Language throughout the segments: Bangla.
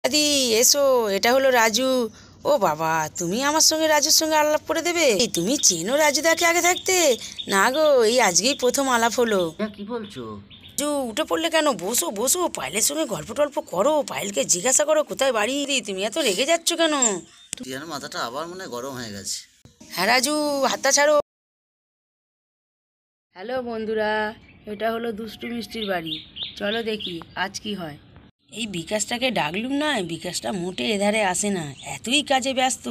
দাদি এসো, এটা হলো রাজু। ও বাবা, তুমি আমার সঙ্গে রাজুর সঙ্গে আলাপ করে দেবে? তুমি চেনো রাজুদাকে আগে থাকতে? না গো, এই আজকেই প্রথম আলাপ হলো। কি বলছো? রাজু, উঠে পড়লে কেন? বসো বসো, পায়েলের সঙ্গে গল্প টল্প করো, পায়েলকে জিজ্ঞাসা করো কোথায় বাড়ি। তুমি এত রেগে যাচ্ছ কেন? টিয়ার মাথাটা আবার মনে গরম হয়ে গেছে। হ্যাঁ রাজু, হাতটা ছাড়ো। হ্যালো বন্ধুরা, এটা হলো দুষ্টু মিষ্টির বাড়ি। চলো দেখি আজ কি হয়। এই বিকাশটাকে ডাকলুম না, বিকাশটা মোটে এধারে আসে না, এতই কাজে ব্যস্ত।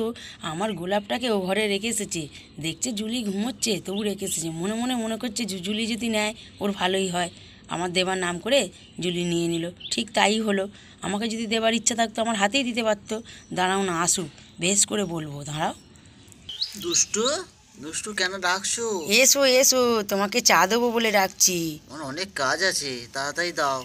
আমার গোলাপটাকে ও ঘরে রেখে এসেছে। দেখছে জুলি ঘুমোচ্ছে, তবু রেখে এসেছে। মনে মনে মনে করছে জুলি যদি নেয় ওর ভালোই হয়। আমার দেবার নাম করে জুলি নিয়ে নিল। ঠিক তাই হলো। আমাকে যদি দেবার ইচ্ছা থাকতো আমার হাতেই দিতে পারতো। দাঁড়াও না, আসুক, বেশ করে বলবো, দাঁড়াও। দুষ্টু, দুষ্টু কেন ডাকছো? এসো এসো, তোমাকে চা দেবো বলে ডাকছি। আমার অনেক কাজ আছে, তাড়াতাড়ি দাও।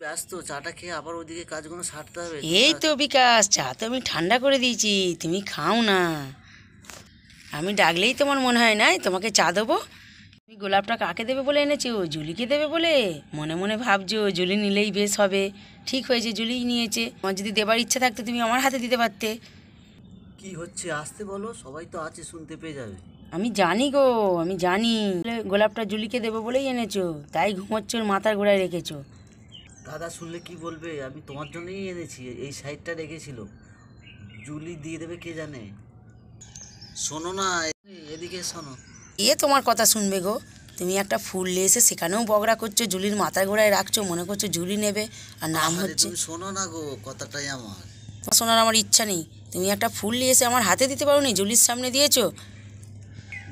ব্যস্ত, চাটা খেয়ে আবার ওদিকে কাজগুলো সারতে হবে। এই তো বিকাশ, চা তো আমি ঠান্ডা করে দিয়েছি, তুমি খাও না। আমি ডাকলেই তোমার মনে হয় না তোমাকে চা দেবো? তুমি গোলাপটা কাকে দেবে বলে এনেছো? জুলিকে দেবে বলে মনে মনে ভাবছো। জুলি নিলেই বেশ হবে। ঠিক হয়েছে, জুলিই নিয়েছে। আমার যদি দেবার ইচ্ছা থাকতো তুমি আমার হাতে দিতে পারতে। কি হচ্ছে আসতে বলো, সবাই তো আছে, শুনতে পেয়ে যাবে। আমি জানি গো, আমি জানি। গোলাপটা জুলিকে দেবো বলেই এনেছো, তাই ঘুমোচ্ছ, ওর মাথার গোড়ায় রেখেছো। দাদা শুনলে কি বলবে? আমি তোমার জন্যই এনেছি, এই সাইডটা রেখেছিল। জুলি দিয়ে দেবে কে জানে। শোনো না, এদিকে শোনো। এ তোমার কথা শুনবে গো? তুমি একটা ফুল নিয়ে এসে সেখানেও বগড়া করছো, জুলির মাথার গোড়ায় রাখছো, মনে করছো জুলি নেবে। আর নাম হচ্ছে। তুমি শোনো না গো, কথাটাই আমার। তোমার শোনার আমার ইচ্ছা নেই। তুমি একটা ফুল নিয়ে এসে আমার হাতে দিতে পারো নি, জুলির সামনে দিয়েছো।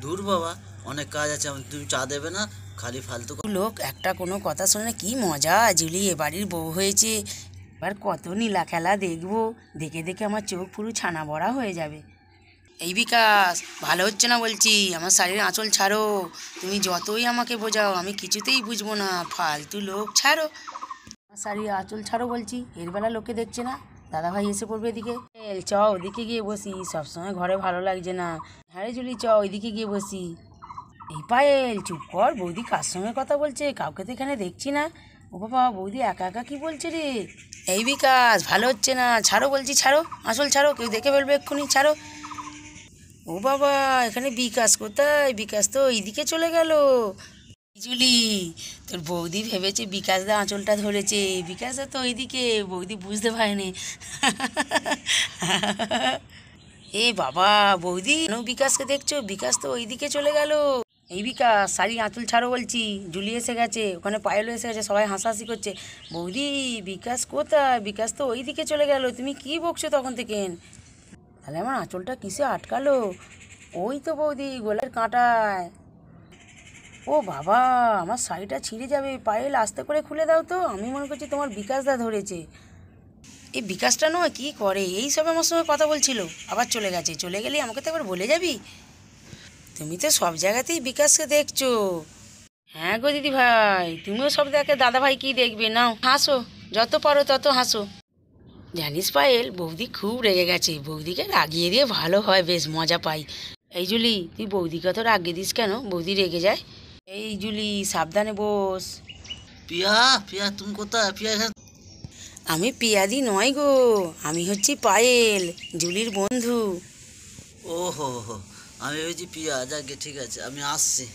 দূর বাবা, অনেক কাজ আছে। তুমি চা দেবে না, খালি ফালতু লোক একটা কোনো কথা শোনে না, কি মজা। জুলি এ বাড়ির বউ হয়েছে, এবার কত নীলা খেলা দেখবো। দেখে দেখে আমার চোখ পুরো ছানা বড়া হয়ে যাবে। এই বিকাশ, ভালো হচ্ছে না বলছি। আমার শাড়ির আঁচল ছাড়ো। তুমি যতই আমাকে বোঝাও আমি কিছুতেই বুঝবো না। ফালতু লোক, ছাড়ো আমার শাড়ির আঁচল ছাড়ো বলছি। এর বেলা লোকে দেখছে না, দাদাভাই এসে পড়বে এদিকে। চ ওদিকে গিয়ে বসি, সবসময় ঘরে ভালো লাগছে না। হ্যাঁ রে জুলি, চ ওইদিকে গিয়ে বসি। এই পায়েল, চুপ কর। বৌদি কার সঙ্গে কথা বলছে? কাউকে তো এখানে দেখছি না। ও বাবা, বৌদি একা একা কি বলছে রে? এই বিকাশ, ভালো হচ্ছে না, ছাড়ো বলছি, ছাড়ো আঁচল ছাড়ো, কেউ দেখে ফেলবে এক্ষুনি, ছাড়ো। ও বাবা, এখানে বিকাশ কোথায়? বিকাশ তো এইদিকে চলে গেল। জুলি, তোর বৌদি ভেবেছে বিকাশ দা আঁচলটা ধরেছে। বিকাশ দা তো ওইদিকে, বৌদি বুঝতে পারেনি। এ বাবা, বৌদি কেন বিকাশকে দেখছো? বিকাশ তো ওইদিকে চলে গেল। এই বিকাশ, শাড়ি আঁচল ছাড়ো বলছি। জুলি এসে গেছে, ওখানে পায়েলও এসে গেছে, সবাই হাসাহাসি করছে। বৌদি, বিকাশ কোথায়? বিকাশ তো ওইদিকে চলে গেল। তুমি কি বকছো তখন থেকে? তাহলে আমার আঁচলটা কিসে আটকালো? ওই তো বৌদি, গলার কাঁটায়। ও বাবা, আমার শাড়িটা ছিঁড়ে যাবে। পায়েল, আস্তে করে খুলে দাও তো। আমি মনে করছি তোমার বিকাশদা ধরেছে। এই বিকাশটা নয় কি করে? এই সব আমার সঙ্গে কথা বলছিল, আবার চলে গেছে। চলে গেলে আমাকে তো আবার বলে যাবি। তুমি তো সব জায়গাতেই বিকাশকে দেখছো। হ্যাঁ গো দিদি ভাই, তুমিও সব জায়গায় দাদা ভাই কি দেখবে? নাও হাসো, যত পারো তত হাসো। জানিস পায়েল, বৌদি খুব রেগে গেছে। বৌদিকে রাগিয়ে দিয়ে ভালো হয়, বেশ মজা পাই। এই জুলি, তুই বৌদিকে তো রাগিয়ে দিস কেন? বৌদি রেগে যায়। এই জুলি, সাবধানে বস। পিয়া, পিয়া তুমি কোথায়? পিয়া এখানে। আমি পিয়াদি নয় গো, আমি হচ্ছি পায়েল, জুলির বন্ধু। ও হো হো, আমি ভেবেছি পিয়া। যাকে, ঠিক আছে, আমি আসছি।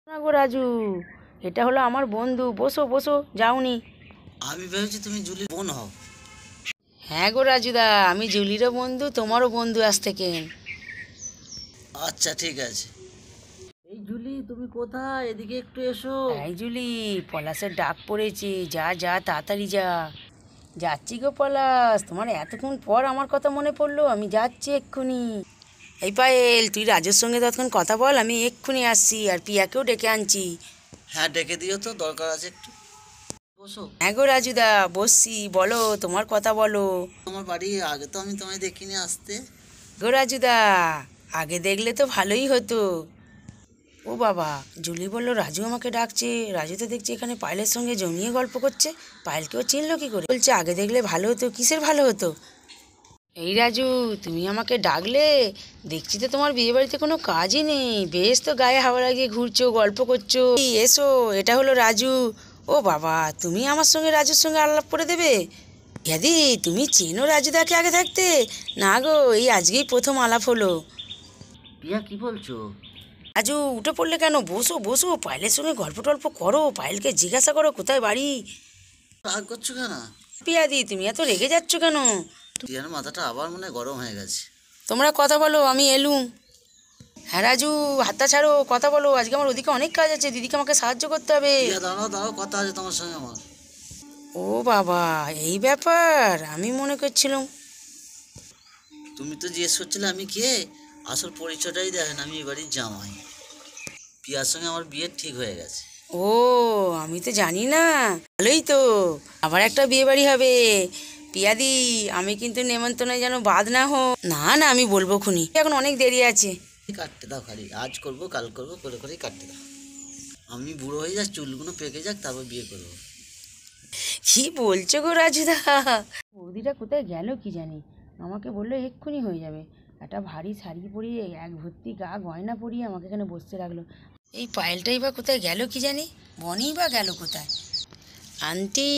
না গো রাজু, এটা হলো আমার বন্ধু। বসো বসো, যাওনি? আমি ভেবেছি তুমি জুলির বোন হও। হ্যাঁ গো রাজুদা, আমি জুলিরও বন্ধু, তোমারও বন্ধু আজ থেকে। আচ্ছা ঠিক আছে। এই জুলি, তুমি কোথায়? এদিকে একটু এসো। এই জুলি, পলাশের ডাক পড়েছে, যা যা তাড়াতাড়ি যা। যাচ্ছি গো পলাশ, তোমার এতক্ষণ পর আমার কথা মনে পড়লো, আমি যাচ্ছি এক্ষুনি। এই পায়েল, তুই রাজুর সঙ্গে ততক্ষণ কথা বল, আমি এক্ষুনি আসছি। আর পিয়াকেও ডেকে আনছি। হ্যাঁ ডেকে দিও তো, দরকার আছে একটু। বসো। হ্যাঁ গো রাজুদা, বসছি, বলো তোমার কথা বলো। তোমার বাড়ি আগে তো আমি তোমায় দেখিনি আসতে। গো রাজুদা, আগে দেখলে তো ভালোই হতো। ও বাবা, জুলি বলল রাজু আমাকে ডাকছে। রাজু তো দেখছি এখানে পায়েলের সঙ্গে জমিয়ে গল্প করছে। পায়েলকেও চিনলো কি করে? বলছে আগে দেখলে ভালো হতো। কিসের ভালো হতো? এই রাজু, তুমি আমাকে ডাকলে? দেখছি তো তোমার বিয়ে বাড়িতে কোনো কাজই নেই, বেশ তো গায়ে হাওয়া লাগিয়ে ঘুরছো, গল্প করছো। এসো, এটা হলো রাজু। ও বাবা, তুমি আমার সঙ্গে রাজুর সঙ্গে আলাপ করে দেবে? দিদি তুমি চেনো রাজুদাকে আগে থাকতে? না গো, এই আজকেই প্রথম আলাপ হলো। পিয়া কি বলছো? রাজু উঠে পড়লে কেন? বসো বসো, পায়েলের সঙ্গে গল্প টল্প করো, পায়েলকে জিজ্ঞাসা করো কোথায় বাড়ি। রাগ করছো কেন? পিয়াদি তুমি এত রেগে যাচ্ছ কেন? টিয়ার মাথাটা আবার মনে হয় গরম হয়ে গেছে। তোমরা কথা বলো, আমি এলুম। হ্যাঁ রাজু, হাতটা ছাড়ো, কথা বলো, আজকে আমার ওদিকে অনেক কাজ আছে, দিদিকে আমাকে সাহায্য করতে হবে। টিয়া দাঁড়াও দাঁড়াও, কথা আছে তোমার সঙ্গে আমার। ও বাবা, এই ব্যাপার, আমি মনে করছিলাম। তুমি তো জিজ্ঞেস করছিলে আমি কে, আসল পরিচয়টাই দেখেন, আমি এবারই জামাই। পিয়ার সঙ্গে আমার বিয়ে ঠিক হয়ে গেছে। ও, আমি তো জানি না। ভালোই তো, আবার একটা বিয়ে বাড়ি হবে। পিয়াদি আমি কিন্তু নেমন্তন্নে যেন বাদ না হো। না না, আমি বলবো খুনি, এখন অনেক দেরি আছে। কাটতে দাও, খালি আজ করবো কাল করবো করে করেই কাটতে দাও। আমি বুড়ো হয়ে যাক, চুলগুলো পেকে যাক, তারপর বিয়ে করবো। কি বলছো গো রাজুদা? বৌদিটা কোথায় গেল কি জানি, আমাকে বললো এক্ষুনি হয়ে যাবে। একটা ভারী শাড়ি পরিয়ে এক ভর্তি গা গয়না পরিয়ে আমাকে এখানে বসতে রাখলো। এই পায়েলটাই বা কোথায় গেল কি জানি, বনি বা গেল কোথায়? আন্টি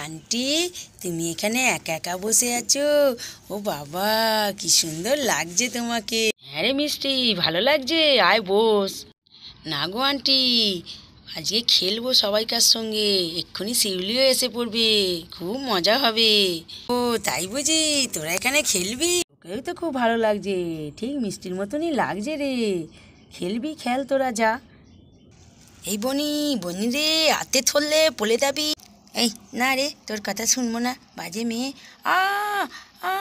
আন্টি, তুমি এখানে একা একা বসে আছো? ও বাবা, কি সুন্দর লাগছে তোমাকে। হ্যাঁ রে মিষ্টি, ভালো লাগছে, আয় বস। না গো আন্টি, আজকে খেলবো সবাইকার সঙ্গে, এক্ষুনি শিউলিও এসে পড়বে, খুব মজা হবে। ও তাই বুঝি, তোরা এখানে খেলবি? ওকেও তো খুব ভালো লাগছে, ঠিক মিষ্টির মতনই লাগছে রে। খেলবি, খেল তোরা, যা। এই বনি বনি রে, হাতে ধরলে পড়ে যাবি। এই না রে, তোর কথা শুনবো না, বাজে মেয়ে। আ আ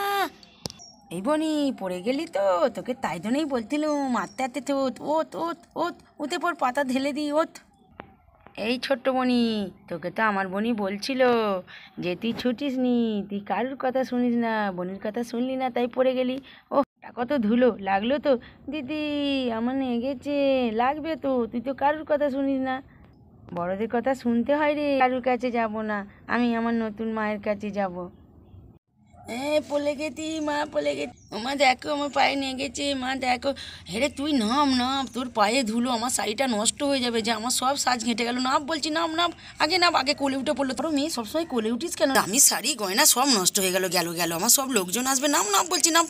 এই বনি, পড়ে গেলি তো? তোকে তাই জন্যই বলছিলুম আস্তে আস্তে তো, ওত ওত ওত, উঠে পড়, পাতা ঢেলে দিই, ওত। এই ছোট্ট বনি, তোকে তো আমার বনি বলছিল যে তুই ছুটিস নি, তুই কারুর কথা শুনিস না, বনির কথা শুনলি না, তাই পড়ে গেলি। ও কত ধুলো লাগলো তো। দিদি আমার লেগেছে, লাগবে তো, তুই তো কারুর কথা শুনিস না। বড়দের কথা শুনতে হয় রে, কারুর কাছে যাব না, আমি আমার নতুন মায়ের কাছে যাব। পড়ে গেছি মা, পড়ে গেছি। ও মা দেখো, আমার পায়ে নিয়ে গেছে, মা দেখো। হেরে তুই নাম নাম, তোর পায়ে ধুলো, আমার শাড়িটা নষ্ট হয়ে যাবে, যে আমার সব সাজ ঘেঁটে গেল। নাম বলছি, নাম নাম, আগে নাম, আগে কোলে উঠে পড়লো। তোর মেয়ে সবসময় কোলে উঠিস কেন? আমি শাড়ি গয়না সব নষ্ট হয়ে গেল, গেল গেল, আমার সব লোকজন আসবে, নাম নাম বলছি, নাম।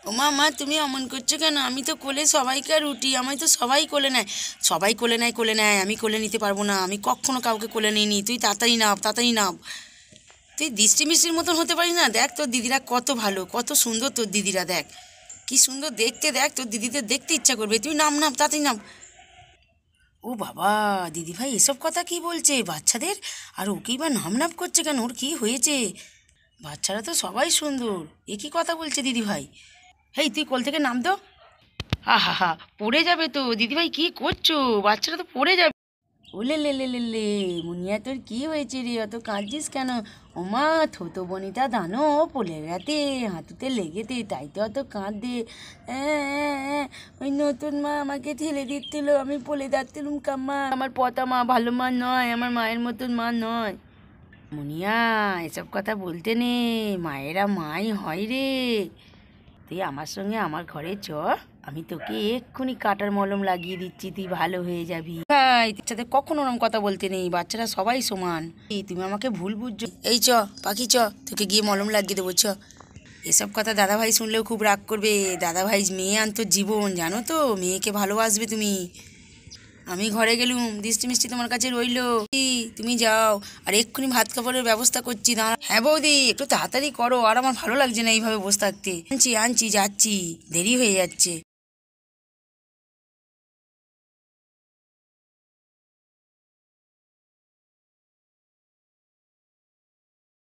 ও মা মা, তুমি অমন করছো কেন? আমি তো কোলে সবাইকার উঠি, আমায় তো সবাই কোলে নেয়। সবাই কোলে নেয়, কোলে নেয়, আমি কোলে নিতে পারবো না, আমি কখনো কাউকে কোলে নিইনি। তুই তাড়াতাড়ি নাম, তাড়াতাড়ি নাম। তুই দৃষ্টি মিষ্টির মতন হতে পারিস না? দেখ তোর দিদিরা কত ভালো, কত সুন্দর তোর দিদিরা, দেখ কি সুন্দর দেখতে, দেখ তোর দিদিদের দেখতে ইচ্ছা করবে। তুই নাম নাম, তাড়াতাড়ি নাম। ও বাবা, দিদিভাই এসব কথা কি বলছে বাচ্চাদের? আর ওকেই বা নাম নাম করছে কেন? ওর কি হয়েছে? বাচ্চারা তো সবাই সুন্দর, এ কি কথা বলছে দিদিভাই? হেই তুই কোল থেকে নাম তো। হা হা হা, পড়ে যাবে তো। দিদিভাই কি করছো? বাচ্চারা তো পড়ে যাবে। ওলে লে লে লে লে, মুনিয়া তোর কি হয়েছে রে? অত কাঁদছিস কেন? ওমা, থতো বনিতা দানো পড়ে গেতে, হাঁটুতে লেগেতে, তাই তো অত কাঁদে। ওই নতুন মা আমাকে ঠেলে দিচ্ছিল, আমি পড়ে যাচ্ছিলুম কাম্মা। আমার পতা মা ভালো মা নয়, আমার মায়ের মতন মা নয়। মুনিয়া এসব কথা বলতে নেই, মায়েরা মাই হয় রে। তুই আমার সঙ্গে আমার ঘরে চ, আমি তোকে এক্ষুনি কাটার মলম লাগিয়ে দিচ্ছি, তুই ভালো হয়ে যাবি। ভাই তোর সাথে কখনো ওরম কথা বলতে নেই, বাচ্চারা সবাই সমান। এই তুমি আমাকে ভুল বুঝছো। এই চ পাখি, চ, তোকে গিয়ে মলম লাগিয়ে দেবো, চ। এসব কথা দাদাভাই শুনলেও খুব রাগ করবে। দাদাভাই মেয়ে আনতো জীবন, জানো তো, মেয়েকে ভালোবাসবে তুমি। আমি ঘরে গেলুম, দৃষ্টি মিষ্টি তোমার কাছে রইলো। তুমি যাও, আর এক্ষুনি ভাত খাবারের ব্যবস্থা করছি, দাঁড়া। হ্যাঁ বৌদি, একটু তাড়াতাড়ি করো, আর আমার ভালো লাগছে না এইভাবে বসে থাকতে। আনছি আনছি, যাচ্ছি, দেরি হয়ে যাচ্ছে।